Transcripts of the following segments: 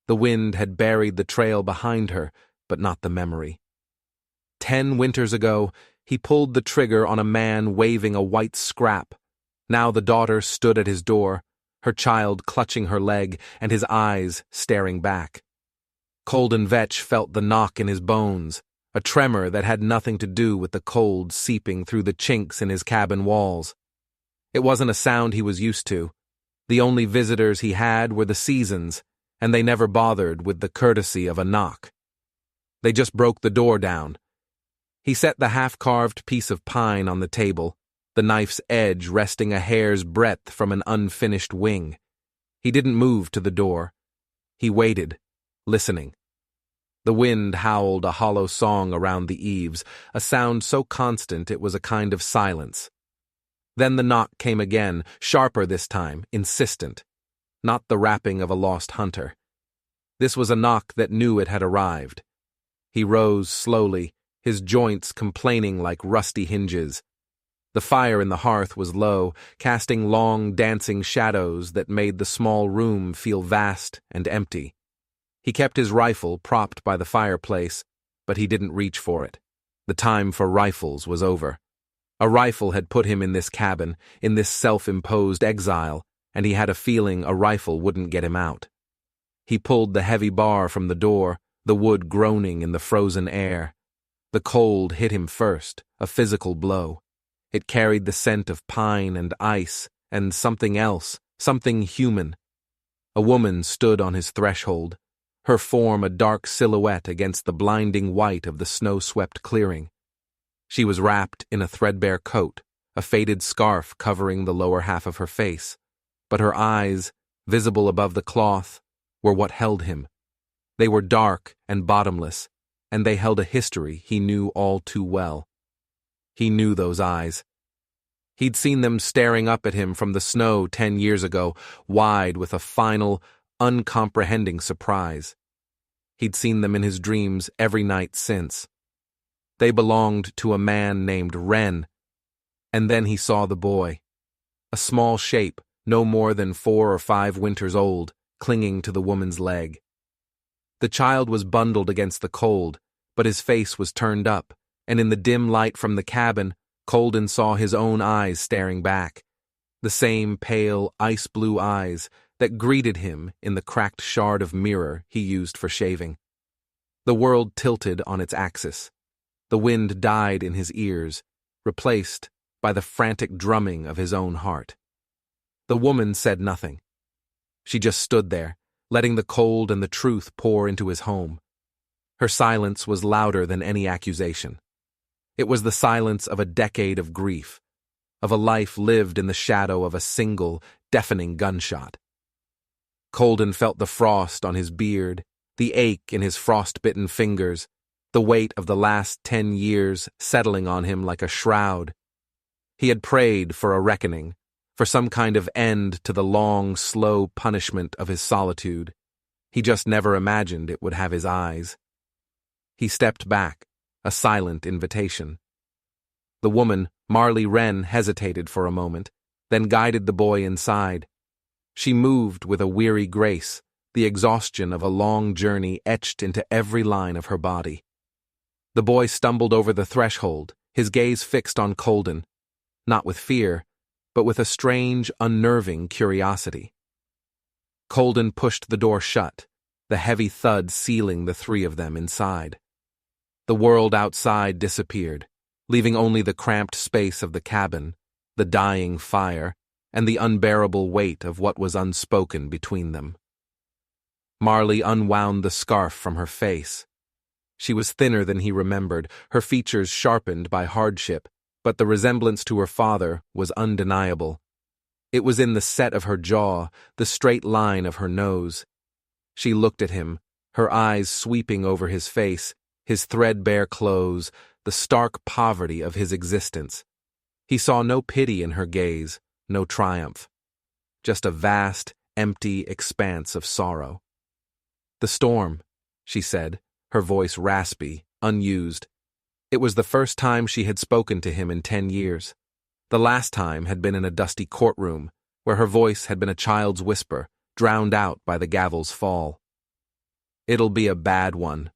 The wind had buried the trail behind her, but not the memory. 10 winters ago, he pulled the trigger on a man waving a white scrap. Now the daughter stood at his door, her child clutching her leg and his eyes staring back. Colden Vetch felt the knock in his bones, a tremor that had nothing to do with the cold seeping through the chinks in his cabin walls. It wasn't a sound he was used to. The only visitors he had were the seasons, and they never bothered with the courtesy of a knock. They just broke the door down. He set the half-carved piece of pine on the table, the knife's edge resting a hair's breadth from an unfinished wing. He didn't move to the door. He waited, listening. The wind howled a hollow song around the eaves, a sound so constant it was a kind of silence. Then the knock came again, sharper this time, insistent. Not the rapping of a lost hunter. This was a knock that knew it had arrived. He rose slowly, his joints complaining like rusty hinges. The fire in the hearth was low, casting long, dancing shadows that made the small room feel vast and empty. He kept his rifle propped by the fireplace, but he didn't reach for it. The time for rifles was over. A rifle had put him in this cabin, in this self-imposed exile, and he had a feeling a rifle wouldn't get him out. He pulled the heavy bar from the door, the wood groaning in the frozen air. The cold hit him first, a physical blow. It carried the scent of pine and ice, and something else, something human. A woman stood on his threshold, her form a dark silhouette against the blinding white of the snow-swept clearing. She was wrapped in a threadbare coat, a faded scarf covering the lower half of her face, but her eyes, visible above the cloth, were what held him. They were dark and bottomless, and they held a history he knew all too well. He knew those eyes. He'd seen them staring up at him from the snow 10 years ago, wide with a final, uncomprehending surprise. He'd seen them in his dreams every night since. They belonged to a man named Wren. And then he saw the boy. A small shape, no more than 4 or 5 winters old, clinging to the woman's leg. The child was bundled against the cold, but his face was turned up, and in the dim light from the cabin, Colden saw his own eyes staring back. The same pale, ice-blue eyes that greeted him in the cracked shard of mirror he used for shaving. The world tilted on its axis. The wind died in his ears, replaced by the frantic drumming of his own heart. The woman said nothing. She just stood there, letting the cold and the truth pour into his home. Her silence was louder than any accusation. It was the silence of a decade of grief, of a life lived in the shadow of a single, deafening gunshot. Colden felt the frost on his beard, the ache in his frost-bitten fingers, the weight of the last 10 years settling on him like a shroud. He had prayed for a reckoning, for some kind of end to the long, slow punishment of his solitude. He just never imagined it would have his eyes. He stepped back, a silent invitation. The woman, Marley Wren, hesitated for a moment, then guided the boy inside. She moved with a weary grace, the exhaustion of a long journey etched into every line of her body. The boy stumbled over the threshold, his gaze fixed on Colden, not with fear, but with a strange, unnerving curiosity. Colden pushed the door shut, the heavy thud sealing the 3 of them inside. The world outside disappeared, leaving only the cramped space of the cabin, the dying fire, and the unbearable weight of what was unspoken between them. Marley unwound the scarf from her face. She was thinner than he remembered, her features sharpened by hardship, but the resemblance to her father was undeniable. It was in the set of her jaw, the straight line of her nose. She looked at him, her eyes sweeping over his face, his threadbare clothes, the stark poverty of his existence. He saw no pity in her gaze, no triumph. Just a vast, empty expanse of sorrow. "The storm," she said, her voice raspy, unused. It was the first time she had spoken to him in 10 years. The last time had been in a dusty courtroom, where her voice had been a child's whisper, drowned out by the gavel's fall. "It'll be a bad one,"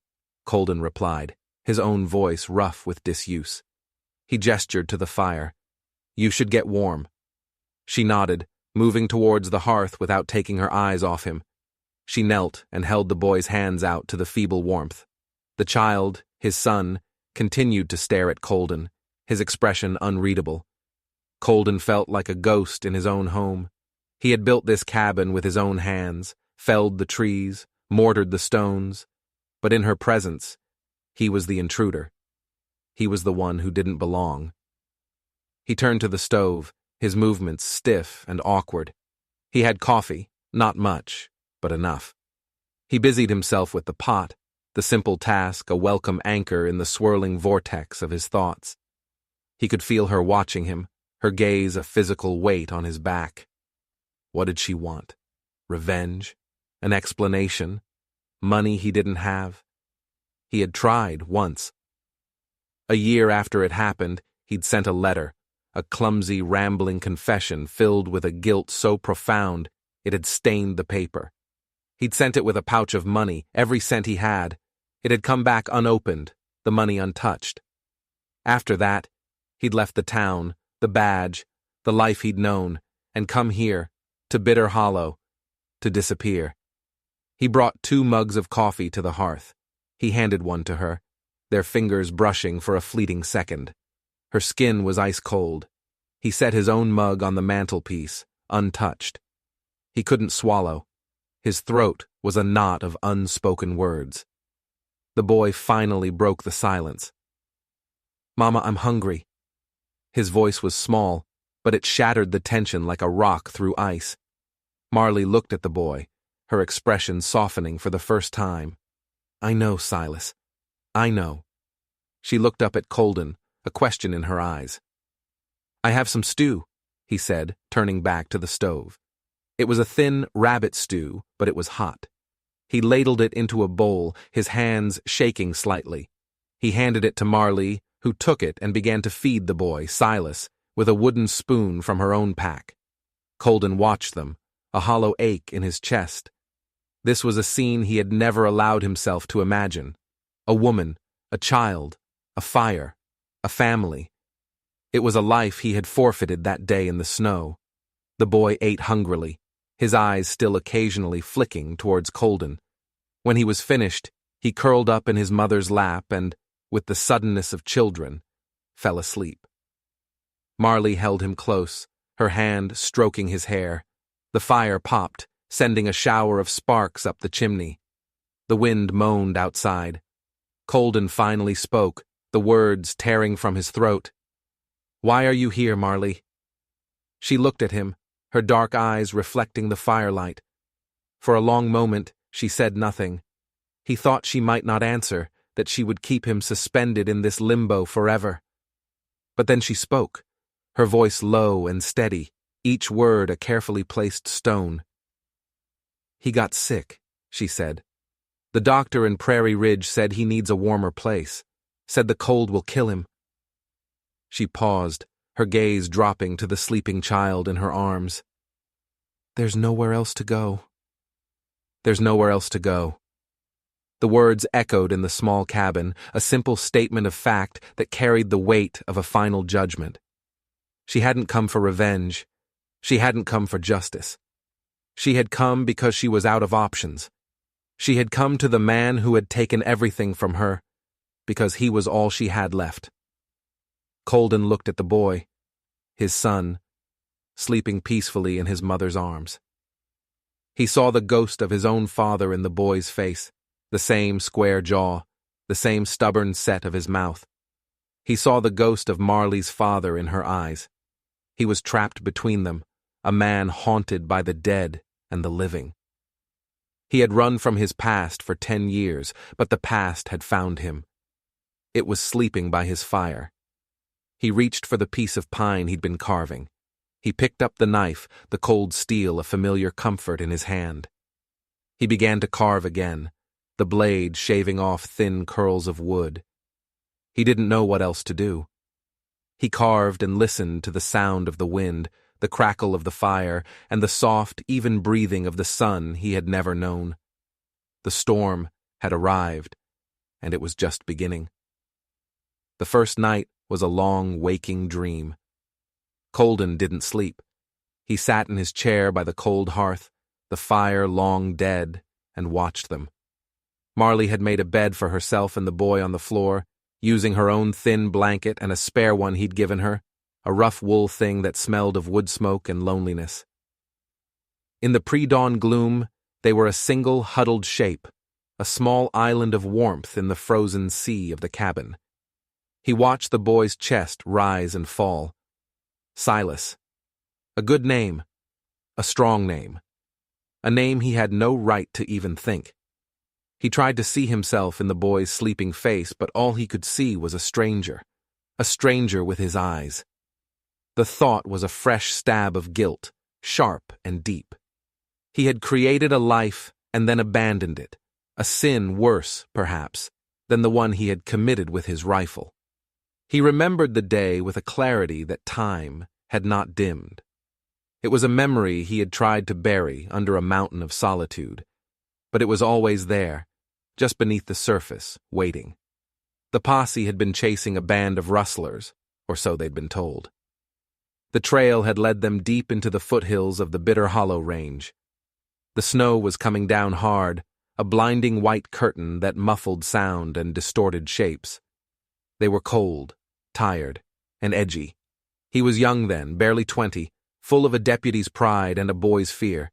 Colden replied, his own voice rough with disuse. He gestured to the fire. "You should get warm." She nodded, moving towards the hearth without taking her eyes off him. She knelt and held the boy's hands out to the feeble warmth. The child, his son, continued to stare at Colden, his expression unreadable. Colden felt like a ghost in his own home. He had built this cabin with his own hands, felled the trees, mortared the stones, but in her presence, he was the intruder. He was the one who didn't belong. He turned to the stove, his movements stiff and awkward. He had coffee, not much, but enough. He busied himself with the pot, the simple task a welcome anchor in the swirling vortex of his thoughts. He could feel her watching him, her gaze a physical weight on his back. What did she want? Revenge? An explanation? Money he didn't have? He had tried once. A year after it happened, he'd sent a letter, a clumsy, rambling confession filled with a guilt so profound it had stained the paper. He'd sent it with a pouch of money, every cent he had. It had come back unopened, the money untouched. After that, he'd left the town, the badge, the life he'd known, and come here, to Bitter Hollow, to disappear. He brought 2 mugs of coffee to the hearth. He handed one to her, their fingers brushing for a fleeting second. Her skin was ice cold. He set his own mug on the mantelpiece, untouched. He couldn't swallow. His throat was a knot of unspoken words. The boy finally broke the silence. "Mama, I'm hungry." His voice was small, but it shattered the tension like a rock through ice. Marley looked at the boy, her expression softening for the first time. "I know, Silas. I know." She looked up at Colden, a question in her eyes. "I have some stew," he said, turning back to the stove. It was a thin rabbit stew, but it was hot. He ladled it into a bowl, his hands shaking slightly. He handed it to Marley, who took it and began to feed the boy, Silas, with a wooden spoon from her own pack. Colden watched them, a hollow ache in his chest. This was a scene he had never allowed himself to imagine. A woman, a child, a fire, a family. It was a life he had forfeited that day in the snow. The boy ate hungrily, his eyes still occasionally flicking towards Colden. When he was finished, he curled up in his mother's lap and, with the suddenness of children, fell asleep. Marley held him close, her hand stroking his hair. The fire popped, sending a shower of sparks up the chimney. The wind moaned outside. Colden finally spoke, the words tearing from his throat. "Why are you here, Marley?" She looked at him, her dark eyes reflecting the firelight. For a long moment, she said nothing. He thought she might not answer, that she would keep him suspended in this limbo forever. But then she spoke, her voice low and steady, each word a carefully placed stone. "He got sick," she said. "The doctor in Prairie Ridge said he needs a warmer place, said the cold will kill him." She paused, her gaze dropping to the sleeping child in her arms. "There's nowhere else to go." "There's nowhere else to go." The words echoed in the small cabin, a simple statement of fact that carried the weight of a final judgment. She hadn't come for revenge. She hadn't come for justice. She had come because she was out of options. She had come to the man who had taken everything from her, because he was all she had left. Colden looked at the boy, his son, sleeping peacefully in his mother's arms. He saw the ghost of his own father in the boy's face, the same square jaw, the same stubborn set of his mouth. He saw the ghost of Marley's father in her eyes. He was trapped between them, a man haunted by the dead and the living. He had run from his past for 10 years, but the past had found him. It was sleeping by his fire. He reached for the piece of pine he'd been carving. He picked up the knife, the cold steel a familiar comfort in his hand. He began to carve again, the blade shaving off thin curls of wood. He didn't know what else to do. He carved and listened to the sound of the wind, the crackle of the fire, and the soft, even breathing of the sun he had never known. The storm, had arrived, and it was just beginning. The first night was a long, waking dream. Colden didn't sleep. He sat in his chair by the cold hearth, the fire long dead, and watched them. Marley had made a bed for herself and the boy on the floor, using her own thin blanket and a spare one he'd given her, a rough wool thing that smelled of wood smoke and loneliness. In the pre-dawn gloom, they were a single huddled shape, a small island of warmth in the frozen sea of the cabin. He watched the boy's chest rise and fall. Silas. A good name. A strong name. A name he had no right to even think. He tried to see himself in the boy's sleeping face, but all he could see was a stranger with his eyes. The thought was a fresh stab of guilt, sharp and deep. He had created a life and then abandoned it, a sin worse, perhaps, than the one he had committed with his rifle. He remembered the day with a clarity that time had not dimmed. It was a memory he had tried to bury under a mountain of solitude, but it was always there, just beneath the surface, waiting. The posse had been chasing a band of rustlers, or so they'd been told. The trail had led them deep into the foothills of the Bitter Hollow Range. The snow was coming down hard, a blinding white curtain that muffled sound and distorted shapes. They were cold, tired, and edgy. He was young then, barely 20, full of a deputy's pride and a boy's fear.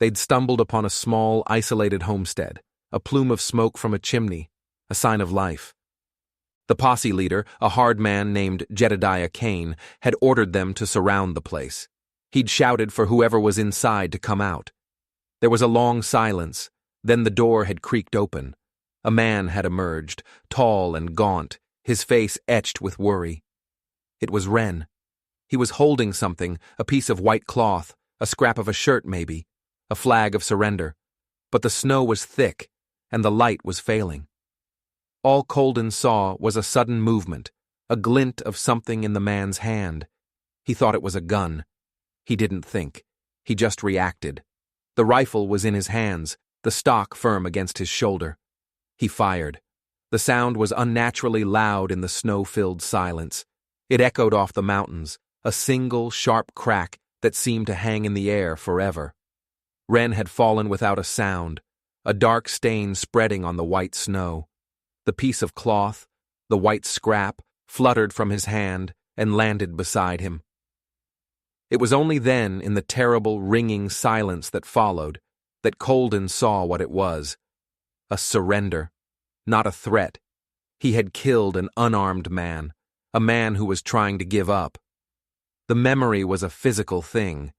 They'd stumbled upon a small, isolated homestead, a plume of smoke from a chimney, a sign of life. The posse leader, a hard man named Jedediah Kane, had ordered them to surround the place. He'd shouted for whoever was inside to come out. There was a long silence, then the door had creaked open. A man had emerged, tall and gaunt, his face etched with worry. It was Wren. He was holding something, a piece of white cloth, a scrap of a shirt maybe, a flag of surrender. But the snow was thick, and the light was failing. All Colden saw was a sudden movement, a glint of something in the man's hand. He thought it was a gun. He didn't think. He just reacted. The rifle was in his hands, the stock firm against his shoulder. He fired. The sound was unnaturally loud in the snow-filled silence. It echoed off the mountains, a single, sharp crack that seemed to hang in the air forever. Wren had fallen without a sound, a dark stain spreading on the white snow. The piece of cloth, the white scrap, fluttered from his hand and landed beside him. It was only then, in the terrible, ringing silence that followed, that Colden saw what it was. A surrender, not a threat. He had killed an unarmed man, a man who was trying to give up. The memory was a physical thing.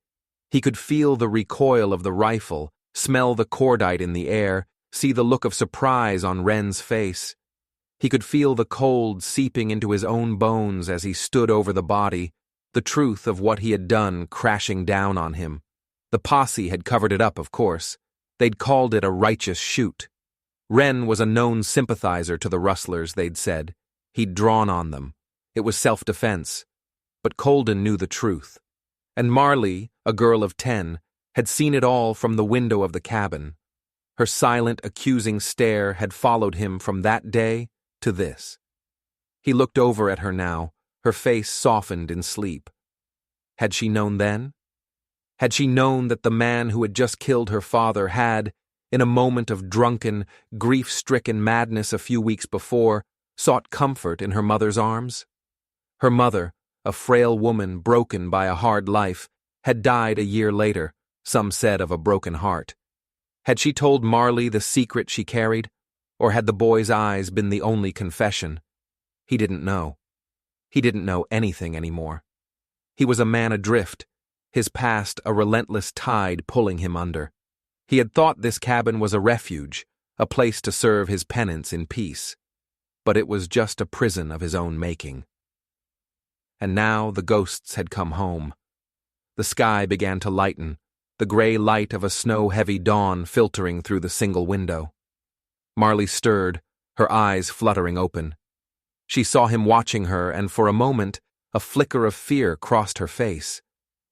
He could feel the recoil of the rifle, smell the cordite in the air, see the look of surprise on Wren's face. He could feel the cold seeping into his own bones as he stood over the body, the truth of what he had done crashing down on him. The posse had covered it up, of course. They'd called it a righteous shoot. Wren was a known sympathizer to the rustlers, they'd said. He'd drawn on them. It was self-defense. But Colden knew the truth. And Marley, a girl of 10, had seen it all from the window of the cabin. Her silent, accusing stare had followed him from that day to this. He looked over at her now, her face softened in sleep. Had she known then? Had she known that the man who had just killed her father had, in a moment of drunken, grief-stricken madness a few weeks before, sought comfort in her mother's arms? Her mother, a frail woman broken by a hard life, had died a year later, some said of a broken heart. Had she told Marley the secret she carried, or had the boy's eyes been the only confession? He didn't know. He didn't know anything anymore. He was a man adrift, his past a relentless tide pulling him under. He had thought this cabin was a refuge, a place to serve his penance in peace. But it was just a prison of his own making. And now the ghosts had come home. The sky began to lighten, the gray light of a snow-heavy dawn filtering through the single window. Marley stirred, her eyes fluttering open. She saw him watching her, and for a moment, a flicker of fear crossed her face.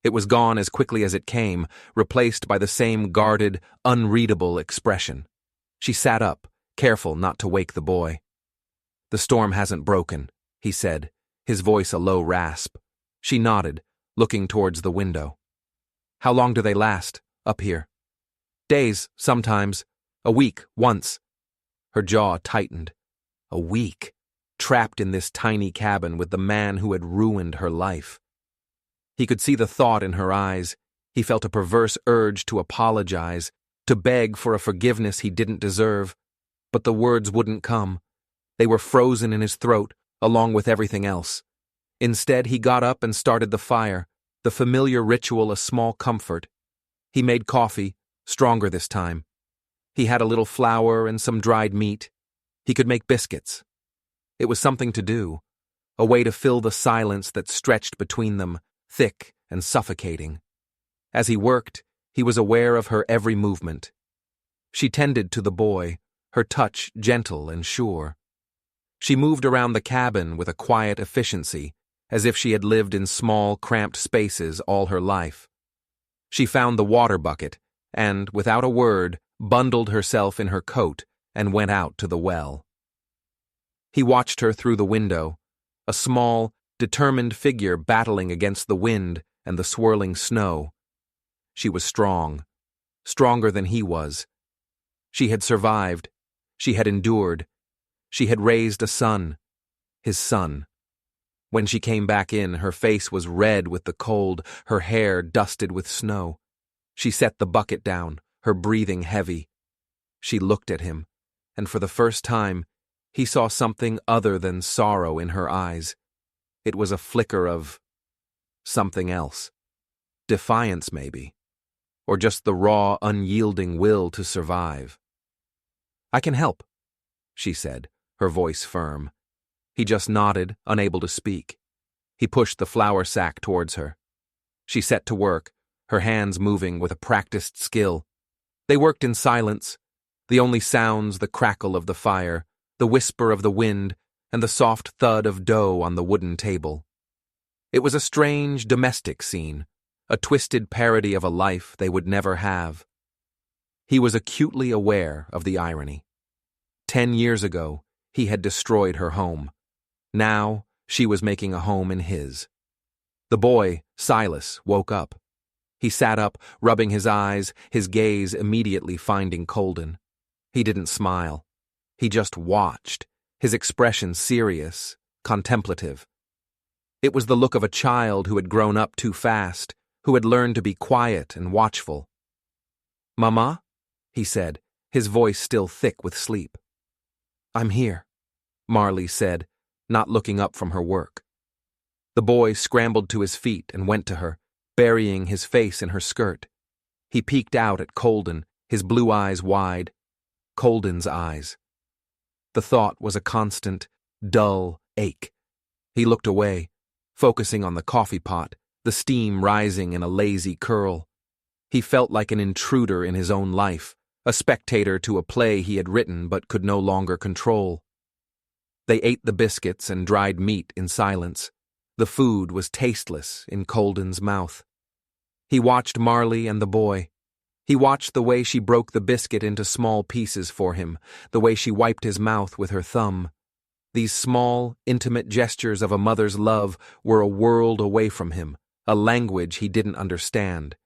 It was gone as quickly as it came, replaced by the same guarded, unreadable expression. She sat up, careful not to wake the boy. "The storm hasn't broken," he said, his voice a low rasp. She nodded, looking towards the window. "How long do they last, up here?" "Days, sometimes. A week, once." Her jaw tightened. A week, trapped in this tiny cabin with the man who had ruined her life. He could see the thought in her eyes. He felt a perverse urge to apologize, to beg for a forgiveness he didn't deserve. But the words wouldn't come. They were frozen in his throat, along with everything else. Instead, he got up and started the fire, the familiar ritual a small comfort. He made coffee, stronger this time. He had a little flour and some dried meat. He could make biscuits. It was something to do, a way to fill the silence that stretched between them, thick and suffocating. As he worked, he was aware of her every movement. She tended to the boy, her touch gentle and sure. She moved around the cabin with a quiet efficiency, as if she had lived in small, cramped spaces all her life. She found the water bucket and, without a word, bundled herself in her coat and went out to the well. He watched her through the window, a small, determined figure battling against the wind and the swirling snow. She was strong, stronger than he was. She had survived. She had endured. She had raised a son, his son. When she came back in, her face was red with the cold, her hair dusted with snow. She set the bucket down, her breathing heavy. She looked at him, and for the first time, he saw something other than sorrow in her eyes. It was a flicker of something else. Defiance, maybe. Or just the raw, unyielding will to survive. "I can help," she said, her voice firm. He just nodded, unable to speak. He pushed the flour sack towards her. She set to work, her hands moving with a practiced skill. They worked in silence, the only sounds the crackle of the fire, the whisper of the wind, and the soft thud of dough on the wooden table. It was a strange, domestic scene, a twisted parody of a life they would never have. He was acutely aware of the irony. 10 years ago, he had destroyed her home. Now, she was making a home in his. The boy, Silas, woke up. He sat up, rubbing his eyes, his gaze immediately finding Colden. He didn't smile. He just watched, his expression serious, contemplative. It was the look of a child who had grown up too fast, who had learned to be quiet and watchful. "Mama?" he said, his voice still thick with sleep. "I'm here," Marley said, not looking up from her work. The boy scrambled to his feet and went to her, burying his face in her skirt. He peeked out at Colden, his blue eyes wide. Colden's eyes. The thought was a constant, dull ache. He looked away, focusing on the coffee pot, the steam rising in a lazy curl. He felt like an intruder in his own life, a spectator to a play he had written but could no longer control. They ate the biscuits and dried meat in silence. The food was tasteless in Colden's mouth. He watched Marley and the boy. He watched the way she broke the biscuit into small pieces for him, the way she wiped his mouth with her thumb. These small, intimate gestures of a mother's love were a world away from him, a language he didn't understand.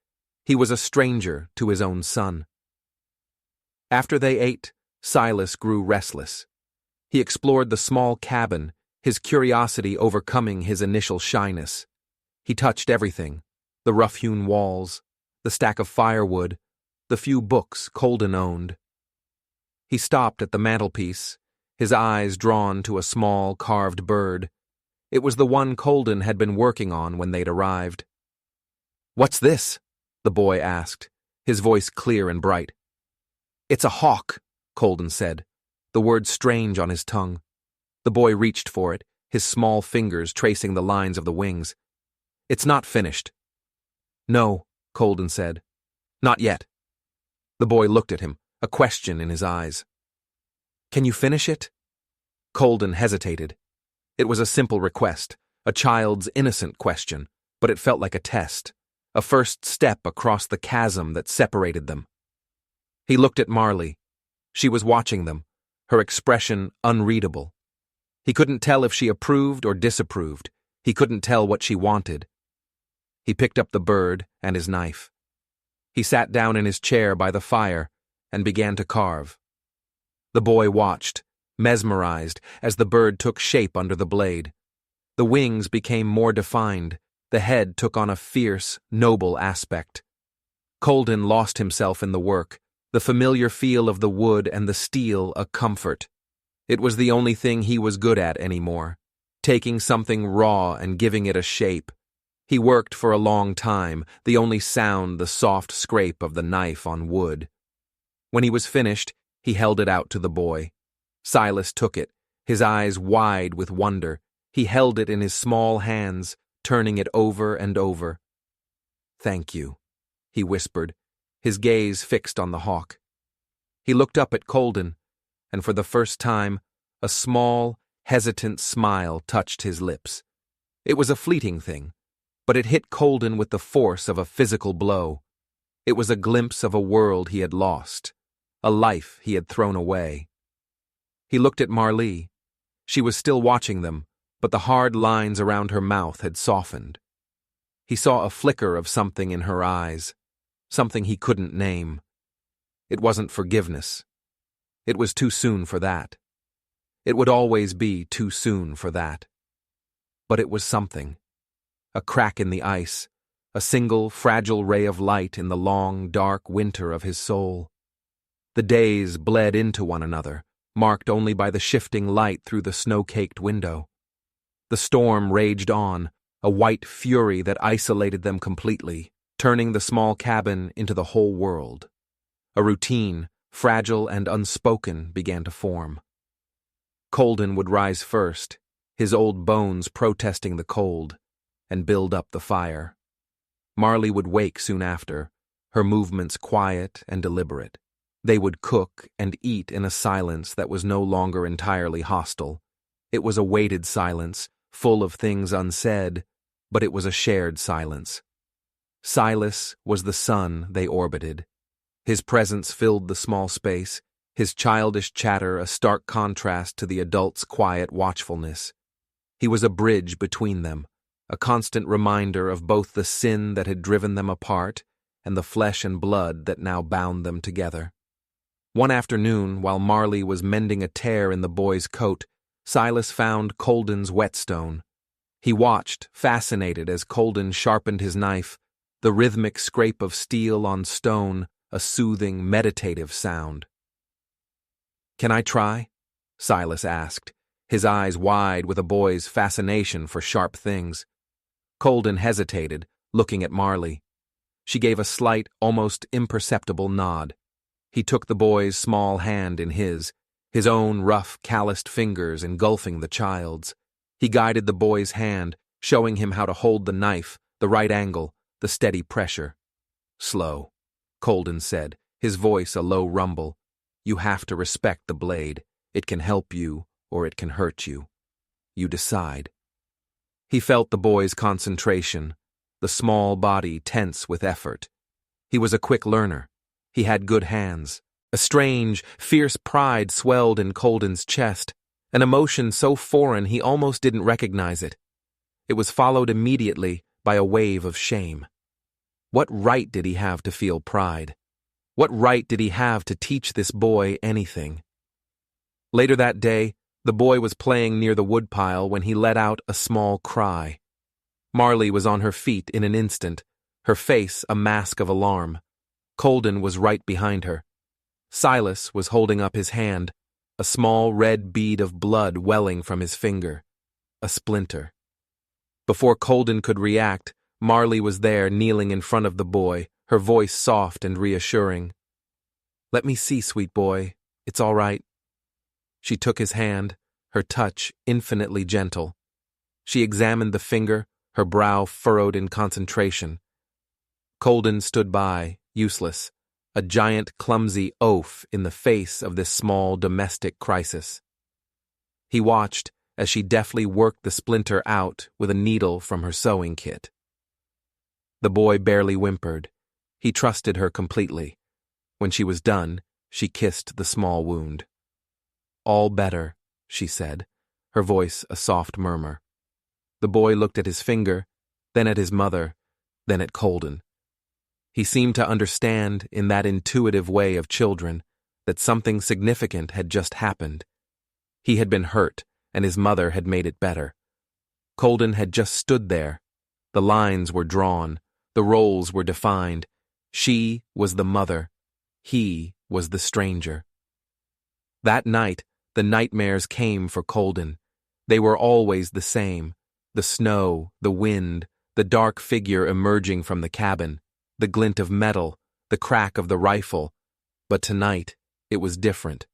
He was a stranger to his own son. After they ate, Silas grew restless. He explored the small cabin, his curiosity overcoming his initial shyness. He touched everything, the rough-hewn walls, the stack of firewood, the few books Colden owned. He stopped at the mantelpiece, his eyes drawn to a small carved bird. It was the one Colden had been working on when they'd arrived. "What's this?" the boy asked, his voice clear and bright. "It's a hawk," Colden said, the word strange on his tongue. The boy reached for it, his small fingers tracing the lines of the wings. "It's not finished." "No," Colden said. "Not yet." The boy looked at him, a question in his eyes. "Can you finish it?" Colden hesitated. It was a simple request, a child's innocent question, but it felt like a test, a first step across the chasm that separated them. He looked at Marley. She was watching them, her expression unreadable. He couldn't tell if she approved or disapproved. He couldn't tell what she wanted. He picked up the bird and his knife. He sat down in his chair by the fire and began to carve. The boy watched, mesmerized, as the bird took shape under the blade. The wings became more defined. The head took on a fierce, noble aspect. Colden lost himself in the work, the familiar feel of the wood and the steel a comfort. It was the only thing he was good at anymore, taking something raw and giving it a shape. He worked for a long time, the only sound the soft scrape of the knife on wood. When he was finished, he held it out to the boy. Silas took it, his eyes wide with wonder. He held it in his small hands, turning it over and over. "Thank you," he whispered, his gaze fixed on the hawk. He looked up at Colden, and for the first time, a small, hesitant smile touched his lips. It was a fleeting thing, but it hit Colden with the force of a physical blow. It was a glimpse of a world he had lost, a life he had thrown away. He looked at Marlee. She was still watching them, but the hard lines around her mouth had softened. He saw a flicker of something in her eyes, something he couldn't name. It wasn't forgiveness. It was too soon for that. It would always be too soon for that. But it was something. A crack in the ice, a single, fragile ray of light in the long, dark winter of his soul. The days bled into one another, marked only by the shifting light through the snow-caked window. The storm raged on, a white fury that isolated them completely, turning the small cabin into the whole world. A routine, fragile and unspoken, began to form. Colden would rise first, his old bones protesting the cold, and build up the fire. Marlee would wake soon after, her movements quiet and deliberate. They would cook and eat in a silence that was no longer entirely hostile. It was a weighted silence, full of things unsaid, but it was a shared silence. Silas was the sun they orbited. His presence filled the small space, his childish chatter a stark contrast to the adult's quiet watchfulness. He was a bridge between them, a constant reminder of both the sin that had driven them apart and the flesh and blood that now bound them together. One afternoon, while Marlee was mending a tear in the boy's coat, Silas found Colden's whetstone. He watched, fascinated, as Colden sharpened his knife, the rhythmic scrape of steel on stone, a soothing, meditative sound. "Can I try?" Silas asked, his eyes wide with a boy's fascination for sharp things. Colden hesitated, looking at Marlee. She gave a slight, almost imperceptible nod. He took the boy's small hand in his own rough, calloused fingers engulfing the child's. He guided the boy's hand, showing him how to hold the knife, the right angle, the steady pressure. "Slow," Colden said, his voice a low rumble. "You have to respect the blade. It can help you, or it can hurt you. You decide." He felt the boy's concentration, the small body tense with effort. He was a quick learner. He had good hands. A strange, fierce pride swelled in Colden's chest, an emotion so foreign he almost didn't recognize it. It was followed immediately by a wave of shame. What right did he have to feel pride? What right did he have to teach this boy anything? Later that day, the boy was playing near the woodpile when he let out a small cry. Marlee was on her feet in an instant, her face a mask of alarm. Colden was right behind her. Silas was holding up his hand, a small red bead of blood welling from his finger. A splinter. Before Colden could react, Marlee was there kneeling in front of the boy, her voice soft and reassuring. "Let me see, sweet boy. It's all right." She took his hand, her touch infinitely gentle. She examined the finger, her brow furrowed in concentration. Colden stood by, useless, a giant clumsy oaf in the face of this small domestic crisis. He watched as she deftly worked the splinter out with a needle from her sewing kit. The boy barely whimpered. He trusted her completely. When she was done, she kissed the small wound. All better, she said, her voice a soft murmur. The boy looked at his finger, then at his mother, then at Colden. He seemed to understand, in that intuitive way of children, that something significant had just happened. He had been hurt, and his mother had made it better. Colden had just stood there. The lines were drawn, the roles were defined. She was the mother. He was the stranger. That night, the nightmares came for Colden. They were always the same. The snow, the wind, the dark figure emerging from the cabin, the glint of metal, the crack of the rifle. But tonight, it was different.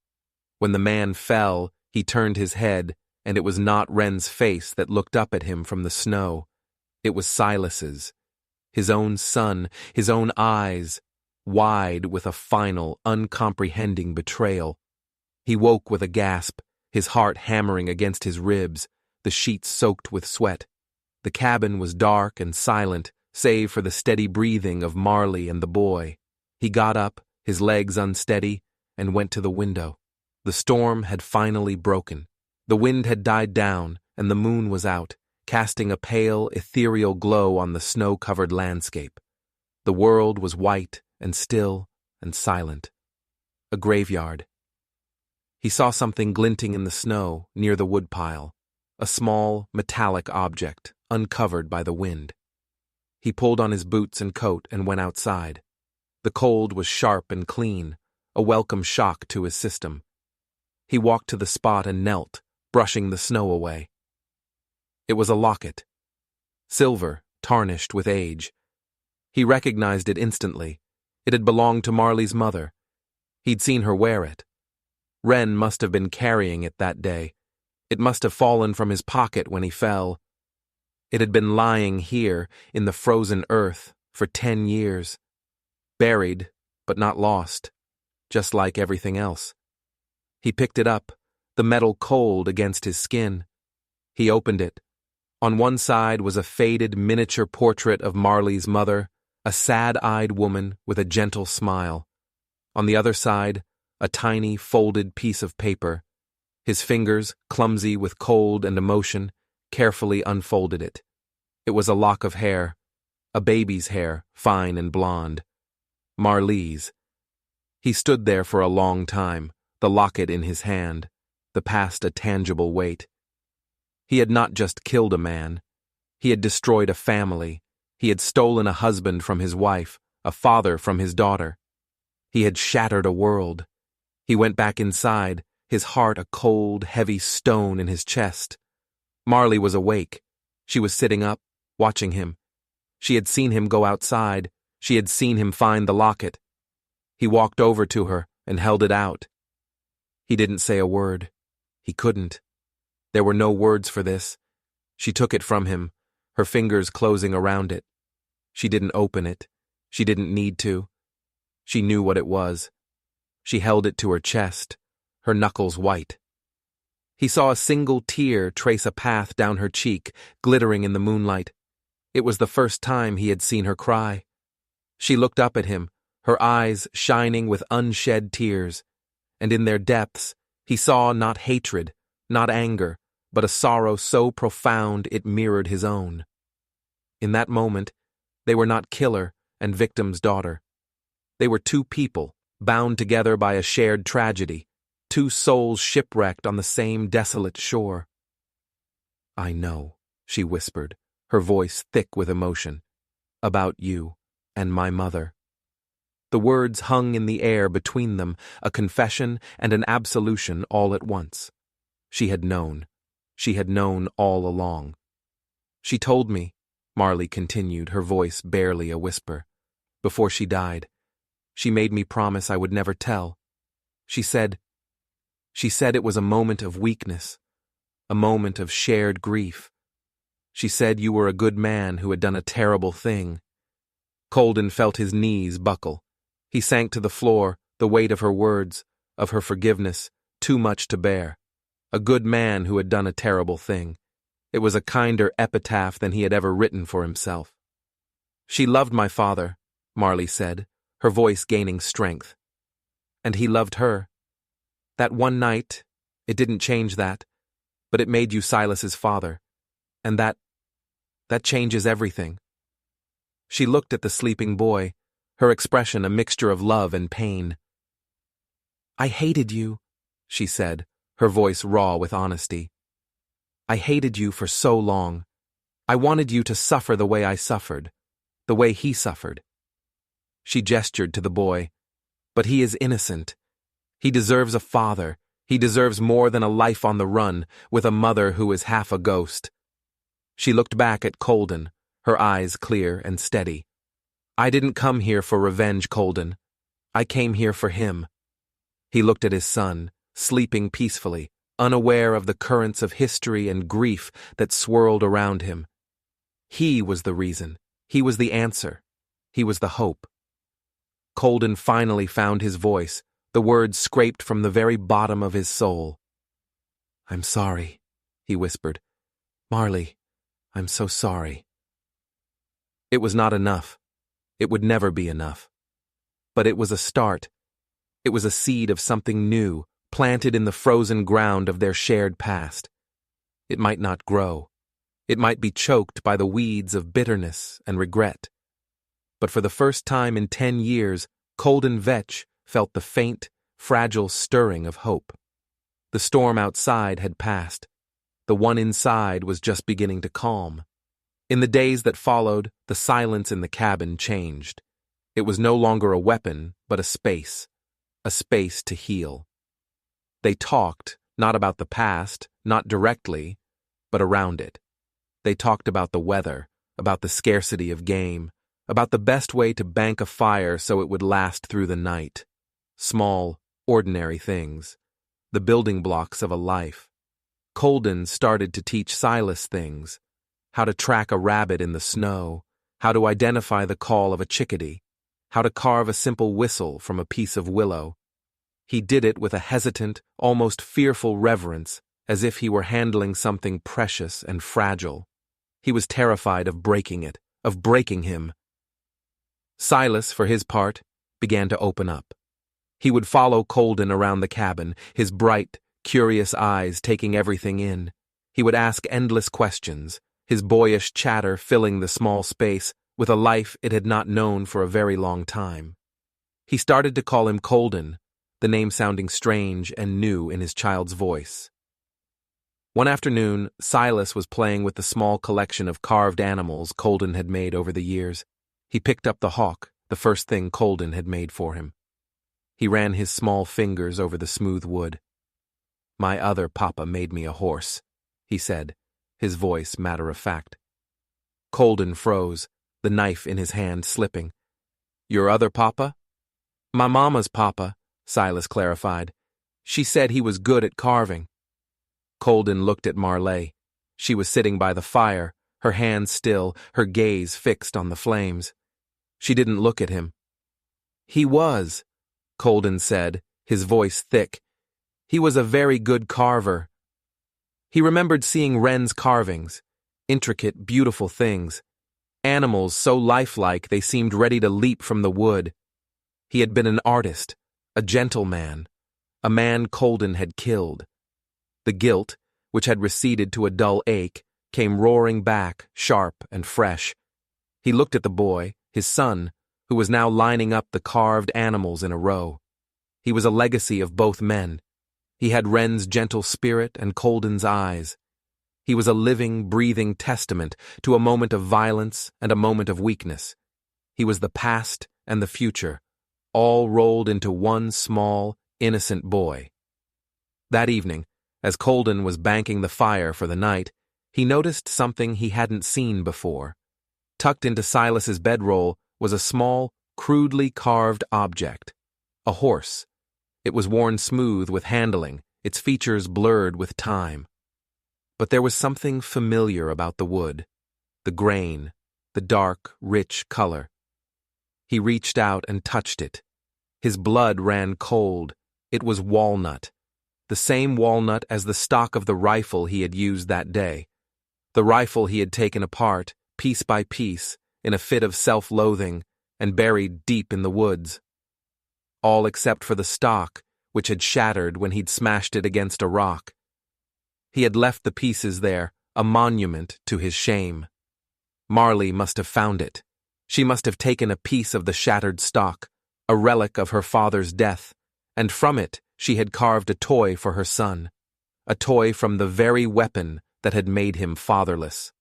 When the man fell, he turned his head, and it was not Wren's face that looked up at him from the snow. It was Silas's. His own son, his own eyes, wide with a final, uncomprehending betrayal. He woke with a gasp, his heart hammering against his ribs, the sheets soaked with sweat. The cabin was dark and silent, save for the steady breathing of Marley and the boy. He got up, his legs unsteady, and went to the window. The storm had finally broken. The wind had died down, and the moon was out, casting a pale, ethereal glow on the snow-covered landscape. The world was white and still and silent. A graveyard. He saw something glinting in the snow near the woodpile, a small, metallic object, uncovered by the wind. He pulled on his boots and coat and went outside. The cold was sharp and clean, a welcome shock to his system. He walked to the spot and knelt, brushing the snow away. It was a locket. Silver, tarnished with age. He recognized it instantly. It had belonged to Marley's mother. He'd seen her wear it. Wren must have been carrying it that day. It must have fallen from his pocket when he fell. It had been lying here, in the frozen earth, for 10 years. Buried, but not lost, just like everything else. He picked it up, the metal cold against his skin. He opened it. On one side was a faded miniature portrait of Marley's mother, a sad-eyed woman with a gentle smile. On the other side, a tiny, folded piece of paper. His fingers, clumsy with cold and emotion, carefully unfolded it. It was a lock of hair, a baby's hair, fine and blonde. Marley's. He stood there for a long time, the locket in his hand, the past a tangible weight. He had not just killed a man. He had destroyed a family. He had stolen a husband from his wife, a father from his daughter. He had shattered a world. He went back inside, his heart a cold, heavy stone in his chest. Marley was awake. She was sitting up, watching him. She had seen him go outside. She had seen him find the locket. He walked over to her and held it out. He didn't say a word. He couldn't. There were no words for this. She took it from him, her fingers closing around it. She didn't open it. She didn't need to. She knew what it was. She held it to her chest, her knuckles white. He saw a single tear trace a path down her cheek, glittering in the moonlight. It was the first time he had seen her cry. She looked up at him, her eyes shining with unshed tears, and in their depths he saw not hatred, not anger, but a sorrow so profound it mirrored his own. In that moment, they were not killer and victim's daughter. They were two people, bound together by a shared tragedy, two souls shipwrecked on the same desolate shore. "I know," she whispered, her voice thick with emotion, "about you and my mother." The words hung in the air between them, a confession and an absolution all at once. She had known. She had known all along. "She told me," Marley continued, her voice barely a whisper, "before she died. She made me promise I would never tell. She said it was a moment of weakness, a moment of shared grief. She said you were a good man who had done a terrible thing." Colden felt his knees buckle. He sank to the floor, the weight of her words, of her forgiveness, too much to bear. A good man who had done a terrible thing. It was a kinder epitaph than he had ever written for himself. "She loved my father," Marley said, her voice gaining strength. "And he loved her. That one night, It didn't change that, but it made you Silas's father, and that changes everything." She looked at the sleeping boy, her expression a mixture of love and pain. "I hated you," she said, her voice raw with honesty. "I hated you for so long. I wanted you to suffer the way I suffered, the way he suffered." She gestured to the boy. "But he is innocent. He deserves a father. He deserves more than a life on the run, with a mother who is half a ghost." She looked back at Colden, her eyes clear and steady. "I didn't come here for revenge, Colden. I came here for him." He looked at his son, sleeping peacefully, unaware of the currents of history and grief that swirled around him. He was the reason. He was the answer. He was the hope. Colden finally found his voice, the words scraped from the very bottom of his soul. "I'm sorry," he whispered. "Marley, I'm so sorry." It was not enough. It would never be enough. But it was a start. It was a seed of something new, planted in the frozen ground of their shared past. It might not grow. It might be choked by the weeds of bitterness and regret. But for the first time in 10 years, Colden Vetch felt the faint, fragile stirring of hope. The storm outside had passed. The one inside was just beginning to calm. In the days that followed, the silence in the cabin changed. It was no longer a weapon, but a space to heal. They talked, not about the past, not directly, but around it. They talked about the weather, about the scarcity of game, about the best way to bank a fire so it would last through the night. Small, ordinary things. The building blocks of a life. Colden started to teach Silas things. How to track a rabbit in the snow. How to identify the call of a chickadee. How to carve a simple whistle from a piece of willow. He did it with a hesitant, almost fearful reverence, as if he were handling something precious and fragile. He was terrified of breaking it, of breaking him. Silas, for his part, began to open up. He would follow Colden around the cabin, his bright, curious eyes taking everything in. He would ask endless questions, his boyish chatter filling the small space with a life it had not known for a very long time. He started to call him Colden, the name sounding strange and new in his child's voice. One afternoon, Silas was playing with the small collection of carved animals Colden had made over the years. He picked up the hawk, the first thing Colden had made for him. He ran his small fingers over the smooth wood. "My other papa made me a horse," he said, his voice matter of fact. Colden froze, the knife in his hand slipping. "Your other papa?" "My mama's papa," Silas clarified. "She said he was good at carving." Colden looked at Marley. She was sitting by the fire, her hands still, her gaze fixed on the flames. She didn't look at him. "He was," Colden said, his voice thick. "He was a very good carver." He remembered seeing Wren's carvings, intricate, beautiful things, animals so lifelike they seemed ready to leap from the wood. He had been an artist, a gentleman, a man Colden had killed. The guilt, which had receded to a dull ache, came roaring back, sharp and fresh. He looked at the boy, his son, who was now lining up the carved animals in a row. He was a legacy of both men. He had Wren's gentle spirit and Colden's eyes. He was a living, breathing testament to a moment of violence and a moment of weakness. He was the past and the future, all rolled into one small, innocent boy. That evening, as Colden was banking the fire for the night, he noticed something he hadn't seen before. Tucked into Silas's bedroll was a small, crudely carved object. A horse. It was worn smooth with handling, its features blurred with time. But there was something familiar about the wood, the grain, the dark, rich color. He reached out and touched it. His blood ran cold. It was walnut. The same walnut as the stock of the rifle he had used that day. The rifle he had taken apart, piece by piece, in a fit of self-loathing, and buried deep in the woods. All except for the stock, which had shattered when he'd smashed it against a rock. He had left the pieces there, a monument to his shame. Marley must have found it. She must have taken a piece of the shattered stock, a relic of her father's death, and from it she had carved a toy for her son, a toy from the very weapon that had made him fatherless.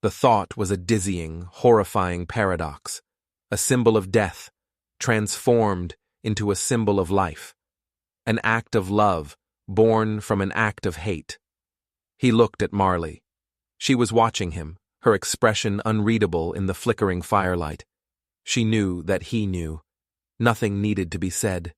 The thought was a dizzying, horrifying paradox, a symbol of death, transformed into a symbol of life, an act of love born from an act of hate. He looked at Marley. She was watching him, her expression unreadable in the flickering firelight. She knew that he knew. Nothing needed to be said.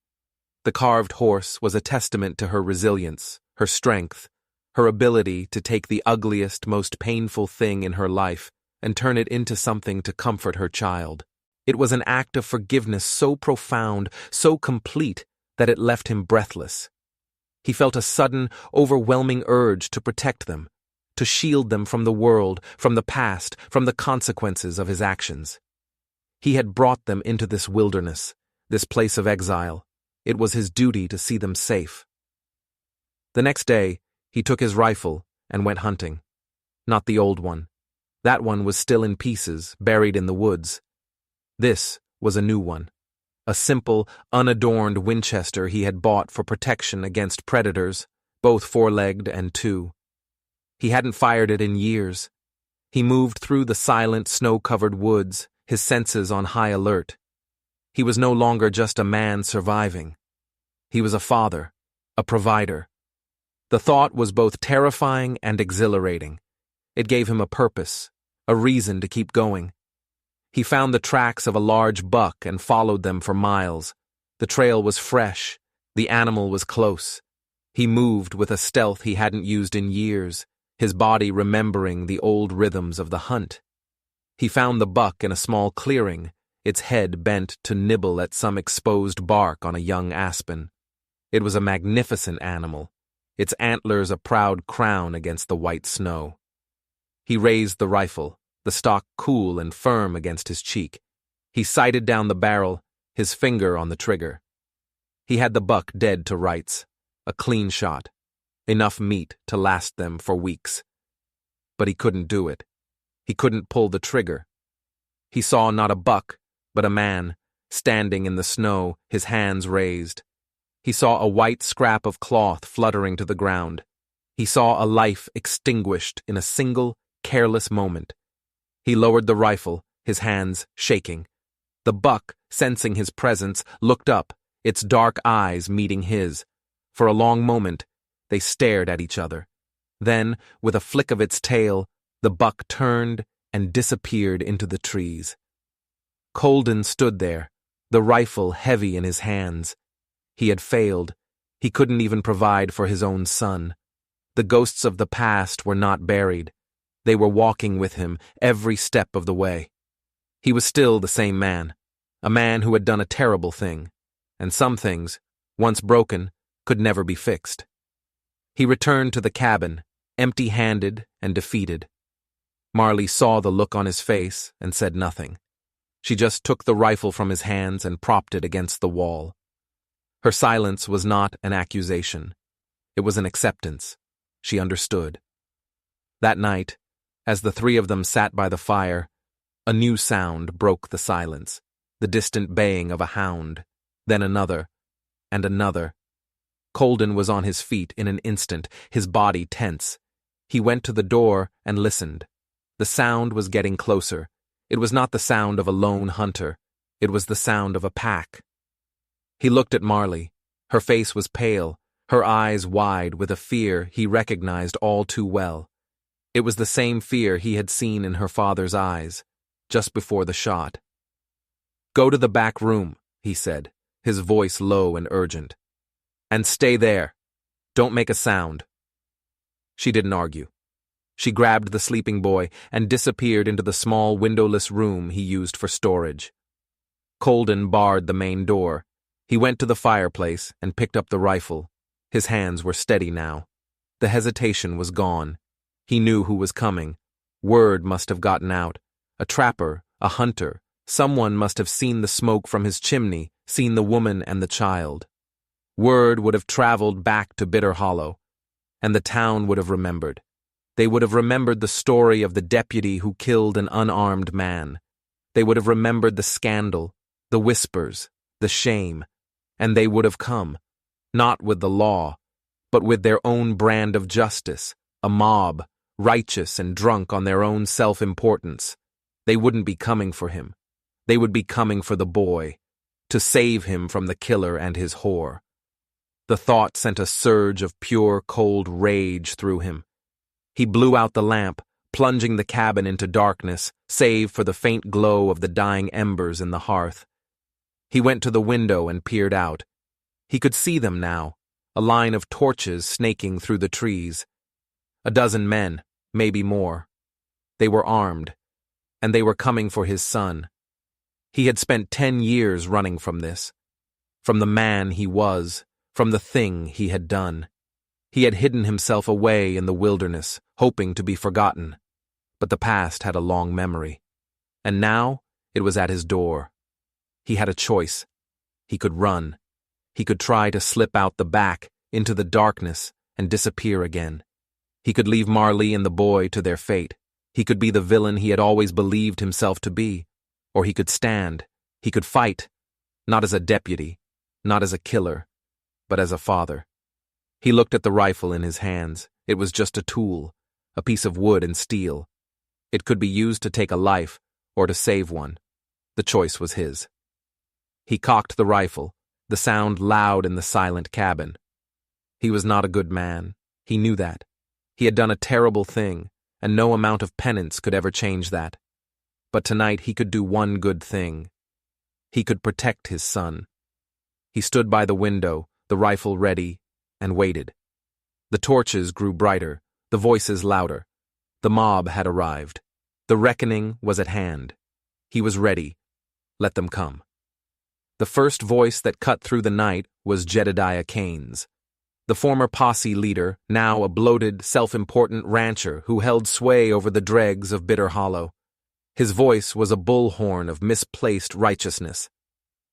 The carved horse was a testament to her resilience, her strength, her ability to take the ugliest, most painful thing in her life and turn it into something to comfort her child. It was an act of forgiveness so profound, so complete, that it left him breathless. He felt a sudden, overwhelming urge to protect them, to shield them from the world, from the past, from the consequences of his actions. He had brought them into this wilderness, this place of exile. It was his duty to see them safe. The next day, he took his rifle and went hunting. Not the old one. That one was still in pieces, buried in the woods. This was a new one. A simple, unadorned Winchester he had bought for protection against predators, both four-legged and two. He hadn't fired it in years. He moved through the silent, snow-covered woods, his senses on high alert. He was no longer just a man surviving. He was a father, a provider. The thought was both terrifying and exhilarating. It gave him a purpose, a reason to keep going. He found the tracks of a large buck and followed them for miles. The trail was fresh. The animal was close. He moved with a stealth he hadn't used in years, his body remembering the old rhythms of the hunt. He found the buck in a small clearing, its head bent to nibble at some exposed bark on a young aspen. It was a magnificent animal, its antlers a proud crown against the white snow. He raised the rifle, the stock cool and firm against his cheek. He sighted down the barrel, his finger on the trigger. He had the buck dead to rights, a clean shot, enough meat to last them for weeks. But he couldn't do it. He couldn't pull the trigger. He saw not a buck, but a man, standing in the snow, his hands raised. He saw a white scrap of cloth fluttering to the ground. He saw a life extinguished in a single, careless moment. He lowered the rifle, his hands shaking. The buck, sensing his presence, looked up, its dark eyes meeting his. For a long moment, they stared at each other. Then, with a flick of its tail, the buck turned and disappeared into the trees. Colden stood there, the rifle heavy in his hands. He had failed. He couldn't even provide for his own son. The ghosts of the past were not buried. They were walking with him every step of the way. He was still the same man, a man who had done a terrible thing, and some things, once broken, could never be fixed. He returned to the cabin, empty-handed and defeated. Marley saw the look on his face and said nothing. She just took the rifle from his hands and propped it against the wall. Her silence was not an accusation. It was an acceptance. She understood. That night, as the three of them sat by the fire, a new sound broke the silence, the distant baying of a hound, then another, and another. Colden was on his feet in an instant, his body tense. He went to the door and listened. The sound was getting closer. It was not the sound of a lone hunter. It was the sound of a pack. He looked at Marley. Her face was pale, her eyes wide with a fear he recognized all too well. It was the same fear he had seen in her father's eyes, just before the shot. "Go to the back room," he said, his voice low and urgent. "And stay there. Don't make a sound." She didn't argue. She grabbed the sleeping boy and disappeared into the small windowless room he used for storage. Colden barred the main door. He went to the fireplace and picked up the rifle. His hands were steady now. The hesitation was gone. He knew who was coming. Word must have gotten out. A trapper, a hunter, someone must have seen the smoke from his chimney, seen the woman and the child. Word would have traveled back to Bitter Hollow, and the town would have remembered. They would have remembered the story of the deputy who killed an unarmed man. They would have remembered the scandal, the whispers, the shame, and they would have come, not with the law, but with their own brand of justice, a mob, righteous and drunk on their own self-importance. They wouldn't be coming for him. They would be coming for the boy, to save him from the killer and his whore. The thought sent a surge of pure, cold rage through him. He blew out the lamp, plunging the cabin into darkness, save for the faint glow of the dying embers in the hearth. He went to the window and peered out. He could see them now, a line of torches snaking through the trees. A dozen men, maybe more. They were armed, and they were coming for his son. He had spent 10 years running from this, from the man he was, from the thing he had done. He had hidden himself away in the wilderness, hoping to be forgotten. But the past had a long memory, and now it was at his door. He had a choice. He could run. He could try to slip out the back, into the darkness, and disappear again. He could leave Marley and the boy to their fate. He could be the villain he had always believed himself to be. Or he could stand. He could fight, not as a deputy, not as a killer, but as a father. He looked at the rifle in his hands. It was just a tool, a piece of wood and steel. It could be used to take a life or to save one. The choice was his. He cocked the rifle, the sound loud in the silent cabin. He was not a good man. He knew that. He had done a terrible thing, and no amount of penance could ever change that. But tonight he could do one good thing. He could protect his son. He stood by the window, the rifle ready, and waited. The torches grew brighter, the voices louder. The mob had arrived. The reckoning was at hand. He was ready. Let them come. The first voice that cut through the night was Jedediah Kane's. The former posse leader, now a bloated, self-important rancher who held sway over the dregs of Bitter Hollow. His voice was a bullhorn of misplaced righteousness.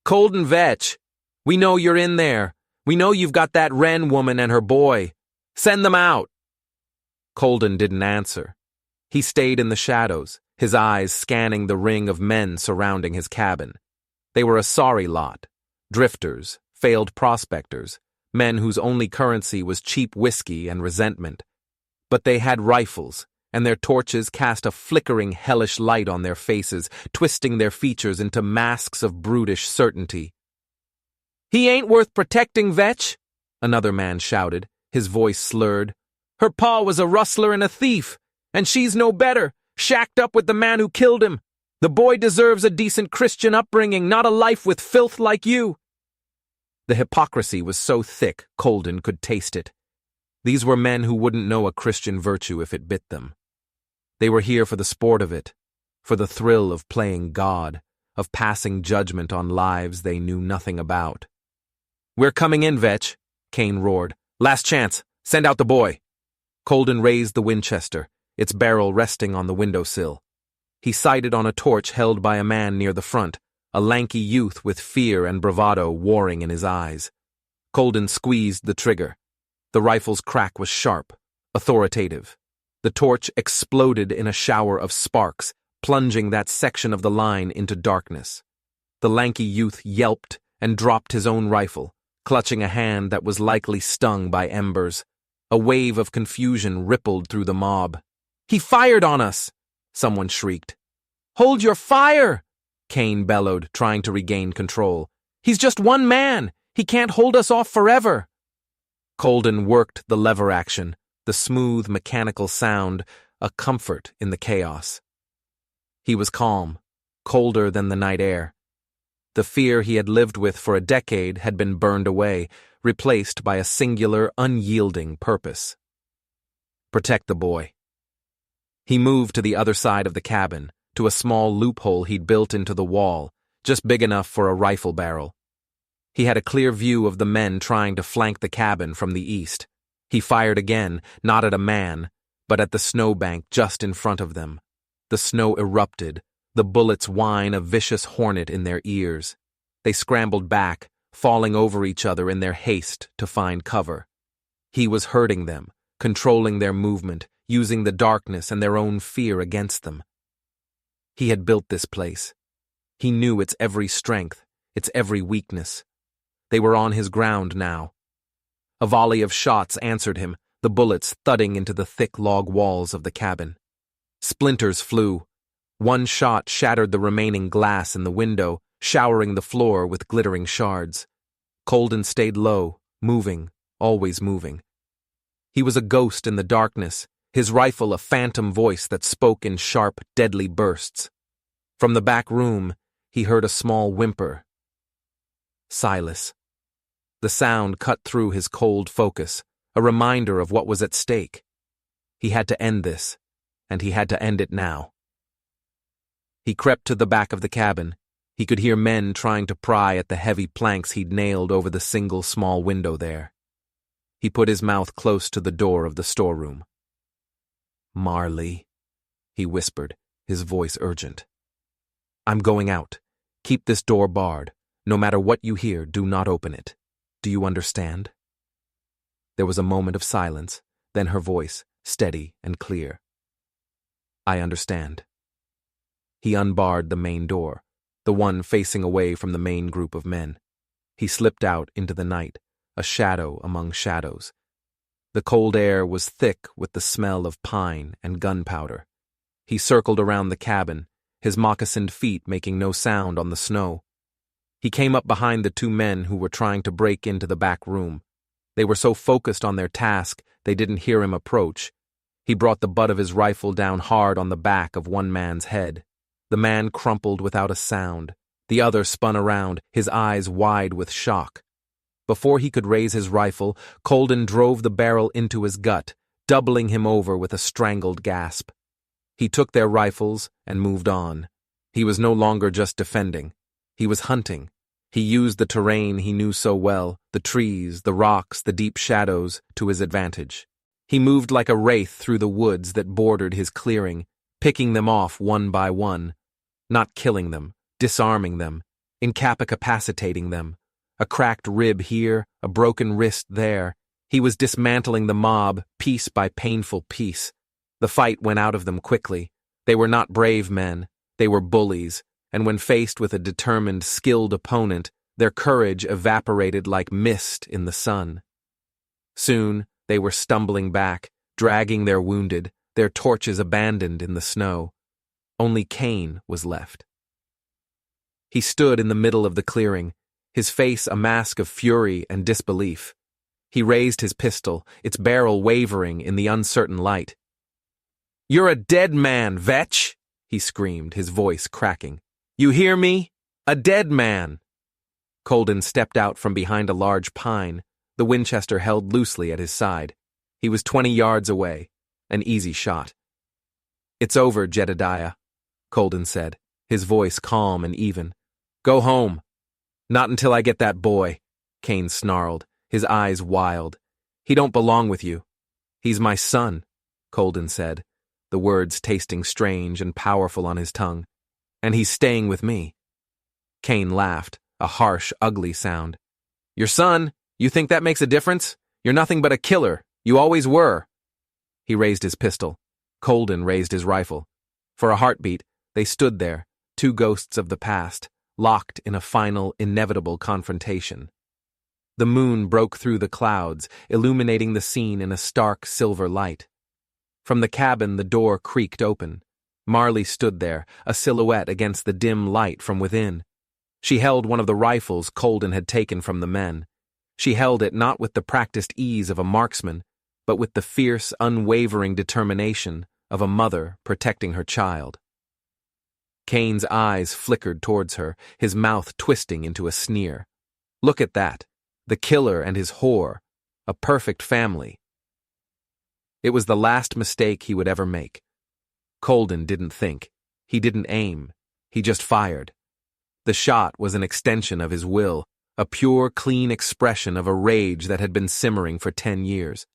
"Colden Vetch, we know you're in there. We know you've got that Wren woman and her boy. Send them out." Colden didn't answer. He stayed in the shadows, his eyes scanning the ring of men surrounding his cabin. They were a sorry lot, drifters, failed prospectors, men whose only currency was cheap whiskey and resentment. But they had rifles, and their torches cast a flickering, hellish light on their faces, twisting their features into masks of brutish certainty. "He ain't worth protecting, Vetch," another man shouted, his voice slurred. "Her pa was a rustler and a thief, and she's no better, shacked up with the man who killed him. The boy deserves a decent Christian upbringing, not a life with filth like you." The hypocrisy was so thick, Colden could taste it. These were men who wouldn't know a Christian virtue if it bit them. They were here for the sport of it, for the thrill of playing God, of passing judgment on lives they knew nothing about. "We're coming in, Vetch," Kane roared. "Last chance. Send out the boy." Colden raised the Winchester, its barrel resting on the windowsill. He sighted on a torch held by a man near the front, a lanky youth with fear and bravado warring in his eyes. Colden squeezed the trigger. The rifle's crack was sharp, authoritative. The torch exploded in a shower of sparks, plunging that section of the line into darkness. The lanky youth yelped and dropped his own rifle, clutching a hand that was likely stung by embers. A wave of confusion rippled through the mob. "He fired on us!" someone shrieked. "Hold your fire!" Kane bellowed, trying to regain control. "He's just one man! He can't hold us off forever!" Colden worked the lever action, the smooth, mechanical sound, a comfort in the chaos. He was calm, colder than the night air. The fear he had lived with for a decade had been burned away, replaced by a singular, unyielding purpose. Protect the boy. He moved to the other side of the cabin, to a small loophole he'd built into the wall, just big enough for a rifle barrel. He had a clear view of the men trying to flank the cabin from the east. He fired again, not at a man, but at the snowbank just in front of them. The snow erupted, the bullets whine a vicious hornet in their ears. They scrambled back, falling over each other in their haste to find cover. He was hurting them, controlling their movement, using the darkness and their own fear against them. He had built this place. He knew its every strength, its every weakness. They were on his ground now. A volley of shots answered him, the bullets thudding into the thick log walls of the cabin. Splinters flew. One shot shattered the remaining glass in the window, showering the floor with glittering shards. Colden stayed low, moving, always moving. He was a ghost in the darkness, his rifle a phantom voice that spoke in sharp, deadly bursts. From the back room, he heard a small whimper. Silas. The sound cut through his cold focus, a reminder of what was at stake. He had to end this, and he had to end it now. He crept to the back of the cabin. He could hear men trying to pry at the heavy planks he'd nailed over the single small window there. He put his mouth close to the door of the storeroom. "Marley," he whispered, his voice urgent. "I'm going out. Keep this door barred. No matter what you hear, do not open it. Do you understand?" There was a moment of silence, then her voice, steady and clear. "I understand." He unbarred the main door, the one facing away from the main group of men. He slipped out into the night, a shadow among shadows. The cold air was thick with the smell of pine and gunpowder. He circled around the cabin, his moccasined feet making no sound on the snow. He came up behind the two men who were trying to break into the back room. They were so focused on their task, they didn't hear him approach. He brought the butt of his rifle down hard on the back of one man's head. The man crumpled without a sound. The other spun around, his eyes wide with shock. Before he could raise his rifle, Colden drove the barrel into his gut, doubling him over with a strangled gasp. He took their rifles and moved on. He was no longer just defending. He was hunting. He used the terrain he knew so well, the trees, the rocks, the deep shadows, to his advantage. He moved like a wraith through the woods that bordered his clearing, picking them off one by one, not killing them, disarming them, incapacitating them. A cracked rib here, a broken wrist there. He was dismantling the mob, piece by painful piece. The fight went out of them quickly. They were not brave men. They were bullies, and when faced with a determined, skilled opponent, their courage evaporated like mist in the sun. Soon, they were stumbling back, dragging their wounded, their torches abandoned in the snow. Only Cain was left. He stood in the middle of the clearing, his face a mask of fury and disbelief. He raised his pistol, its barrel wavering in the uncertain light. "You're a dead man, Vetch!" he screamed, his voice cracking. "You hear me? A dead man!" Colden stepped out from behind a large pine, the Winchester held loosely at his side. He was 20 yards away, an easy shot. "It's over, Jedediah," Colden said, his voice calm and even. "Go home." "Not until I get that boy," Cain snarled, his eyes wild. "He don't belong with you." "He's my son," Colden said, the words tasting strange and powerful on his tongue. "And he's staying with me." Cain laughed, a harsh, ugly sound. "Your son? You think that makes a difference? You're nothing but a killer. You always were." He raised his pistol. Colden raised his rifle. For a heartbeat, they stood there, two ghosts of the past, locked in a final, inevitable confrontation. The moon broke through the clouds, illuminating the scene in a stark silver light. From the cabin, the door creaked open. Marley stood there, a silhouette against the dim light from within. She held one of the rifles Colden had taken from the men. She held it not with the practiced ease of a marksman, but with the fierce, unwavering determination of a mother protecting her child. Cain's eyes flickered towards her, his mouth twisting into a sneer. Look at that. The killer and his whore. A perfect family. It was the last mistake he would ever make. Colden didn't think. He didn't aim. He just fired. The shot was an extension of his will, a pure, clean expression of a rage that had been simmering for 10 years.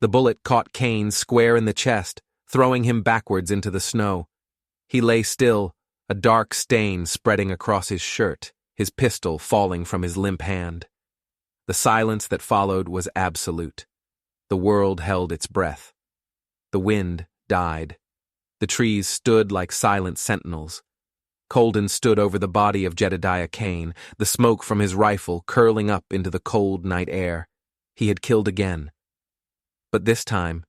The bullet caught Cain square in the chest, throwing him backwards into the snow. He lay still, a dark stain spreading across his shirt, his pistol falling from his limp hand. The silence that followed was absolute. The world held its breath. The wind died. The trees stood like silent sentinels. Colden stood over the body of Jedediah Kane, the smoke from his rifle curling up into the cold night air. He had killed again. But this time,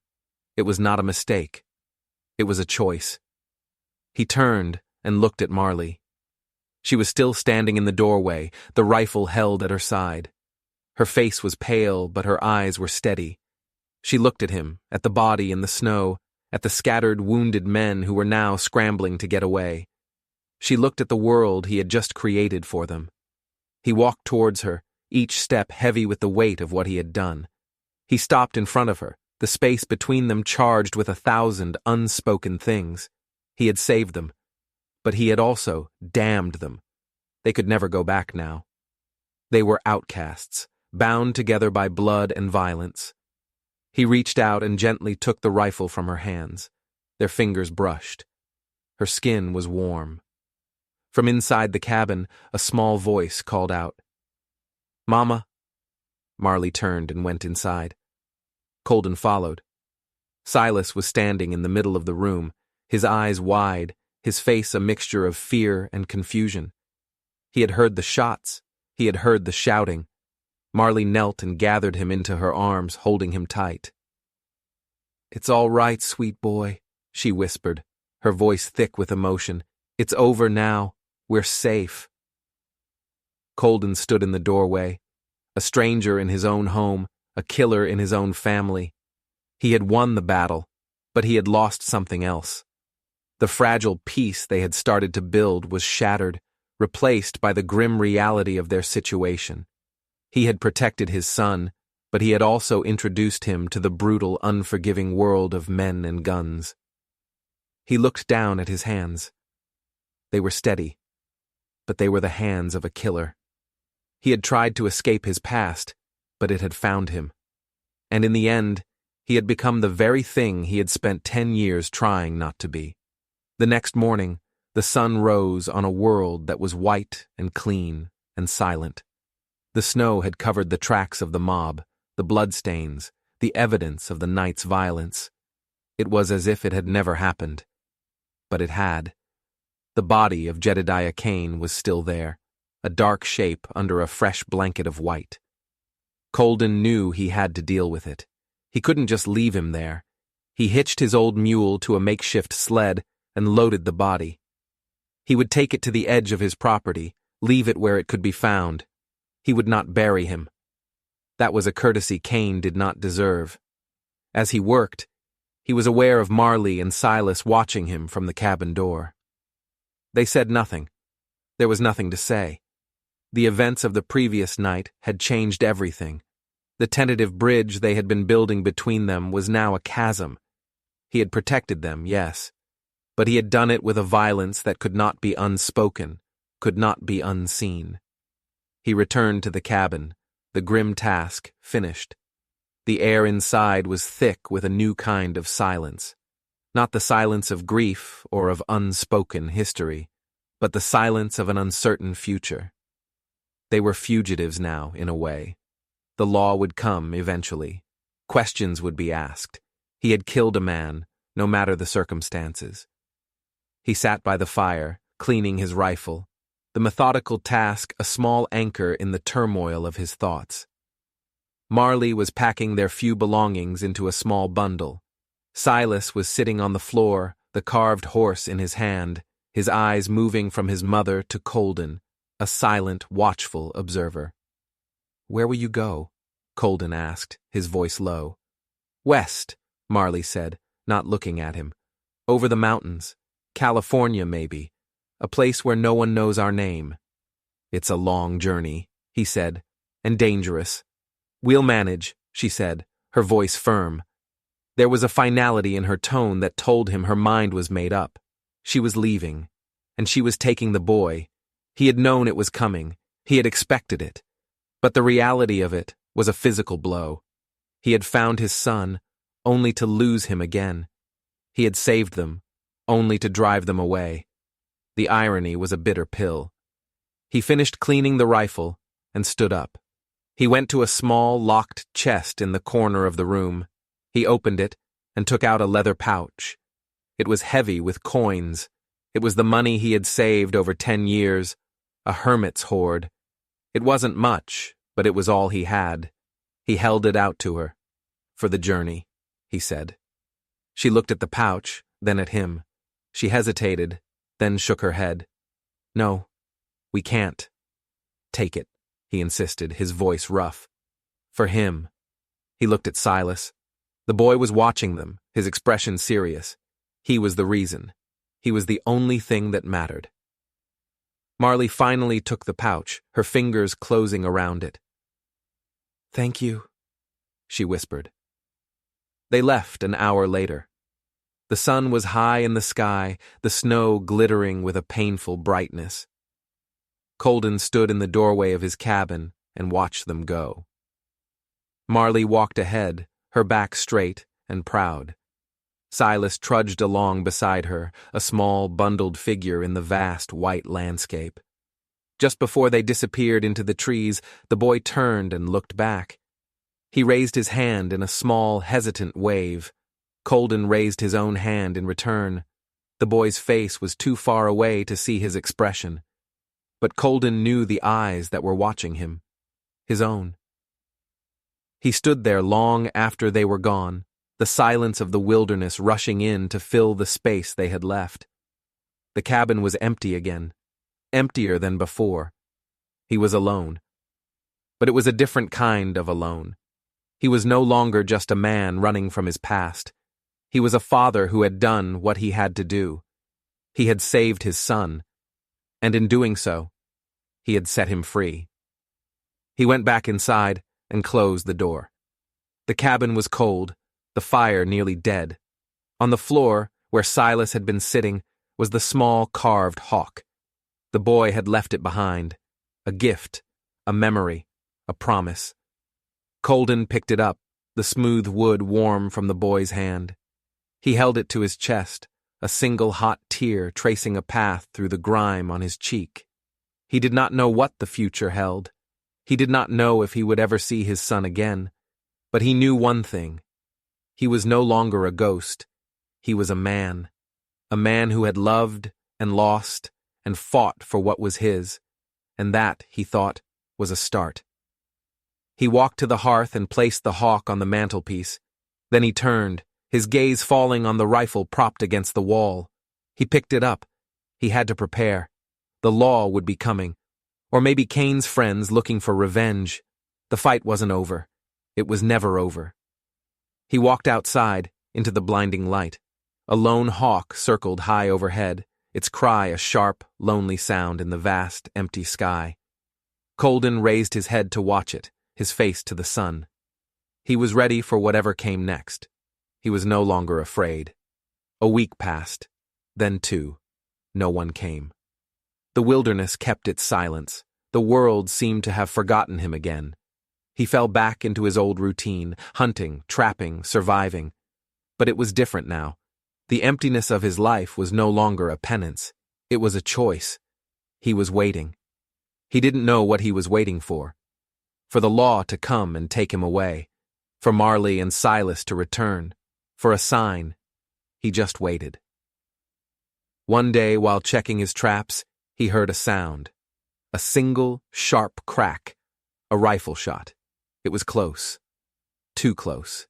it was not a mistake. It was a choice. He turned and looked at Marley. She was still standing in the doorway, the rifle held at her side. Her face was pale, but her eyes were steady. She looked at him, at the body in the snow, at the scattered wounded men who were now scrambling to get away. She looked at the world he had just created for them. He walked towards her, each step heavy with the weight of what he had done. He stopped in front of her, the space between them charged with 1,000 unspoken things. He had saved them, but he had also damned them. They could never go back now. They were outcasts, bound together by blood and violence. He reached out and gently took the rifle from her hands. Their fingers brushed. Her skin was warm. From inside the cabin, a small voice called out, "Mama." Marley turned and went inside. Colden followed. Silas was standing in the middle of the room, his eyes wide, his face a mixture of fear and confusion. He had heard the shots. He had heard the shouting. Marley knelt and gathered him into her arms, holding him tight. "It's all right, sweet boy," she whispered, her voice thick with emotion. "It's over now. We're safe." Colden stood in the doorway, a stranger in his own home, a killer in his own family. He had won the battle, but he had lost something else. The fragile peace they had started to build was shattered, replaced by the grim reality of their situation. He had protected his son, but he had also introduced him to the brutal, unforgiving world of men and guns. He looked down at his hands. They were steady, but they were the hands of a killer. He had tried to escape his past, but it had found him. And in the end, he had become the very thing he had spent 10 years trying not to be. The next morning, the sun rose on a world that was white and clean and silent. The snow had covered the tracks of the mob, the bloodstains, the evidence of the night's violence. It was as if it had never happened. But it had. The body of Jedediah Kane was still there, a dark shape under a fresh blanket of white. Colden knew he had to deal with it. He couldn't just leave him there. He hitched his old mule to a makeshift sled and loaded the body. He would take it to the edge of his property, leave it where it could be found. He would not bury him. That was a courtesy Kane did not deserve. As he worked, he was aware of Marley and Silas watching him from the cabin door. They said nothing. There was nothing to say. The events of the previous night had changed everything. The tentative bridge they had been building between them was now a chasm. He had protected them, yes, but he had done it with a violence that could not be unspoken, could not be unseen. He returned to the cabin, the grim task finished. The air inside was thick with a new kind of silence. Not the silence of grief or of unspoken history, but the silence of an uncertain future. They were fugitives now, in a way. The law would come eventually. Questions would be asked. He had killed a man, no matter the circumstances. He sat by the fire, cleaning his rifle, the methodical task a small anchor in the turmoil of his thoughts. Marley was packing their few belongings into a small bundle. Silas was sitting on the floor, the carved horse in his hand, his eyes moving from his mother to Colden, a silent, watchful observer. "Where will you go?" Colden asked, his voice low. "West," Marley said, not looking at him. "Over the mountains. California, maybe. A place where no one knows our name." "It's a long journey," he said, "and dangerous." "We'll manage," she said, her voice firm. There was a finality in her tone that told him her mind was made up. She was leaving, and she was taking the boy. He had known it was coming. He had expected it. But the reality of it was a physical blow. He had found his son, only to lose him again. He had saved them, only to drive them away. The irony was a bitter pill. He finished cleaning the rifle and stood up. He went to a small, locked chest in the corner of the room. He opened it and took out a leather pouch. It was heavy with coins. It was the money he had saved over 10 years, a hermit's hoard. It wasn't much, but it was all he had. He held it out to her. "For the journey," he said. She looked at the pouch, then at him. She hesitated, then shook her head. "No, we can't." "Take it," he insisted, his voice rough. "For him." He looked at Silas. The boy was watching them, his expression serious. He was the reason. He was the only thing that mattered. Marley finally took the pouch, her fingers closing around it. "Thank you," she whispered. They left an hour later. The sun was high in the sky, the snow glittering with a painful brightness. Colden stood in the doorway of his cabin and watched them go. Marley walked ahead, her back straight and proud. Silas trudged along beside her, a small, bundled figure in the vast white landscape. Just before they disappeared into the trees, the boy turned and looked back. He raised his hand in a small, hesitant wave. Colden raised his own hand in return. The boy's face was too far away to see his expression. But Colden knew the eyes that were watching him. His own. He stood there long after they were gone, the silence of the wilderness rushing in to fill the space they had left. The cabin was empty again, emptier than before. He was alone. But it was a different kind of alone. He was no longer just a man running from his past. He was a father who had done what he had to do. He had saved his son, and in doing so, he had set him free. He went back inside and closed the door. The cabin was cold, the fire nearly dead. On the floor, where Silas had been sitting, was the small carved hawk. The boy had left it behind. A gift, a memory, a promise. Colden picked it up, the smooth wood warm from the boy's hand. He held it to his chest, a single hot tear tracing a path through the grime on his cheek. He did not know what the future held. He did not know if he would ever see his son again. But he knew one thing. He was no longer a ghost. He was a man who had loved and lost and fought for what was his, and that, he thought, was a start. He walked to the hearth and placed the hawk on the mantelpiece. Then he turned, his gaze falling on the rifle propped against the wall. He picked it up. He had to prepare. The law would be coming. Or maybe Cain's friends looking for revenge. The fight wasn't over. It was never over. He walked outside, into the blinding light. A lone hawk circled high overhead, its cry a sharp, lonely sound in the vast, empty sky. Colden raised his head to watch it, his face to the sun. He was ready for whatever came next. He was no longer afraid. A week passed, then 2. No one came. The wilderness kept its silence. The world seemed to have forgotten him again. He fell back into his old routine, hunting, trapping, surviving. But it was different now. The emptiness of his life was no longer a penance. It was a choice. He was waiting. He didn't know what he was waiting for. For the law to come and take him away. For Marley and Silas to return. For a sign. He just waited. One day, while checking his traps, he heard a sound. A single, sharp crack. A rifle shot. It was close. Too close.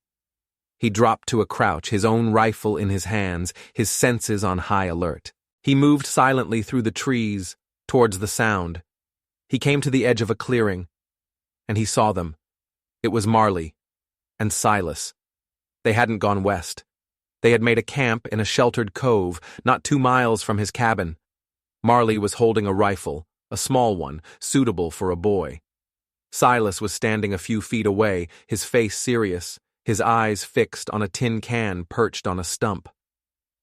He dropped to a crouch, his own rifle in his hands, his senses on high alert. He moved silently through the trees, towards the sound. He came to the edge of a clearing, and he saw them. It was Marley and Silas. They hadn't gone west. They had made a camp in a sheltered cove, not 2 miles from his cabin. Marley was holding a rifle, a small one, suitable for a boy. Silas was standing a few feet away, his face serious, his eyes fixed on a tin can perched on a stump.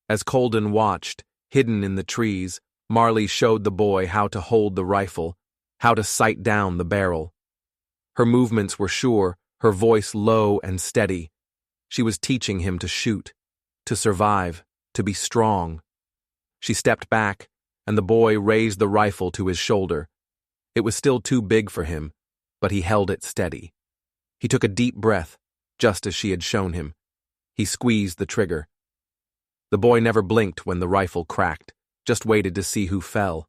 As Colden watched, hidden in the trees, Marley showed the boy how to hold the rifle, how to sight down the barrel. Her movements were sure, her voice low and steady. She was teaching him to shoot, to survive, to be strong. She stepped back, and the boy raised the rifle to his shoulder. It was still too big for him, but he held it steady. He took a deep breath, just as she had shown him. He squeezed the trigger. The boy never blinked when the rifle cracked, just waited to see who fell.